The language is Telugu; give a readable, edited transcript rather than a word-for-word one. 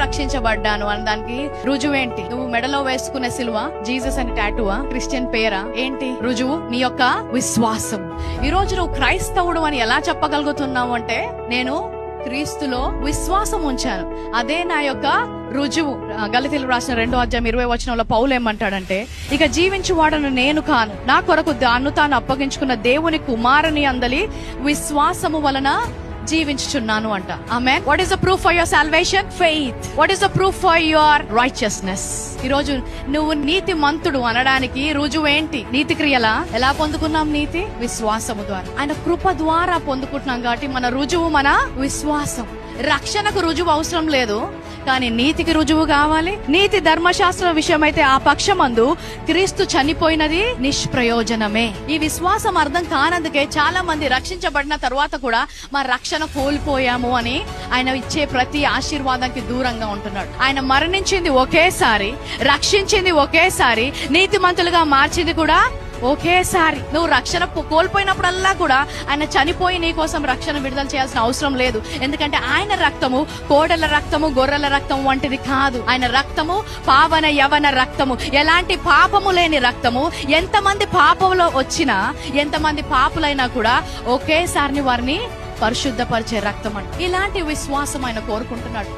రక్షించబడ్డాను అని దానికి రుజువేంటి? నువ్వు మెడలో వేసుకునే సిలువ జీసస్ అని టాటూవా? క్రిస్టియన్ పేరా? ఏంటి రుజువు? నీ యొక్క విశ్వాసం. ఈ రోజు నువ్వు క్రైస్తవుడు అని ఎలా చెప్పగలుగుతున్నావు అంటే, నేను క్రీస్తులో విశ్వాసం ఉంచాను, అదే నా యొక్క రుజువు. గలతీయులకు రాసిన 2వ అధ్యాయం 20వ వచనంలో పౌలు ఏమంటాడంటే, ఇక జీవించువాడను నేను కాను, నా కొరకు దాన్ని తాను అప్పగించుకున్న దేవుని కుమారుని అందలి విశ్వాసము వలన జీవించుచున్నాను అంట. ఆమేన్. What is the proof for your salvation? Faith. What is the proof for your righteousness? ఈ రోజు నువ్వు నీతి మంతుడు అనడానికి రుజువు ఏంటి? నీతి క్రియలా? ఎలా పొందుకున్నాం నీతి? విశ్వాసము ద్వారా. ఆయన కృప ద్వారా పొందుకుంటున్నాం కాబట్టి మన రుజువు మన విశ్వాసం. రక్షణకు రుజువు అవసరం లేదు, కానీ నీతికి రుజువు కావాలి. నీతి ధర్మశాస్త్ర విషయమైతే ఆ పక్షమందు క్రీస్తు చనిపోయినది నిష్ప్రయోజనమే. ఈ విశ్వాసం అర్థం కానందుకే చాలా మంది రక్షించబడిన తరువాత కూడా మా రక్షణ కోల్పోయాము అని ఆయన ఇచ్చే ప్రతి ఆశీర్వాదానికి దూరంగా ఉంటున్నాడు. ఆయన మరణించింది ఒకేసారి, రక్షించింది ఒకేసారి, నీతిమంతులుగా మార్చింది కూడా ఒకేసారి. నువ్వు రక్షణ కోల్పోయినప్పుడల్లా కూడా ఆయన చనిపోయి నీ కోసం రక్షణ విడుదల చేయాల్సిన అవసరం లేదు. ఎందుకంటే ఆయన రక్తము కోడెల రక్తము, గొర్రెల రక్తము వంటిది కాదు. ఆయన రక్తము పావన యవన రక్తము, ఎలాంటి పాపము లేని రక్తము. ఎంతమంది పాపంలో వచ్చినా, ఎంతమంది పాపులైనా కూడా ఒకేసారి వారిని పరిశుద్ధపరిచే రక్తం అంట. ఇలాంటి విశ్వాసం ఆయన కోరుకుంటున్నాడు.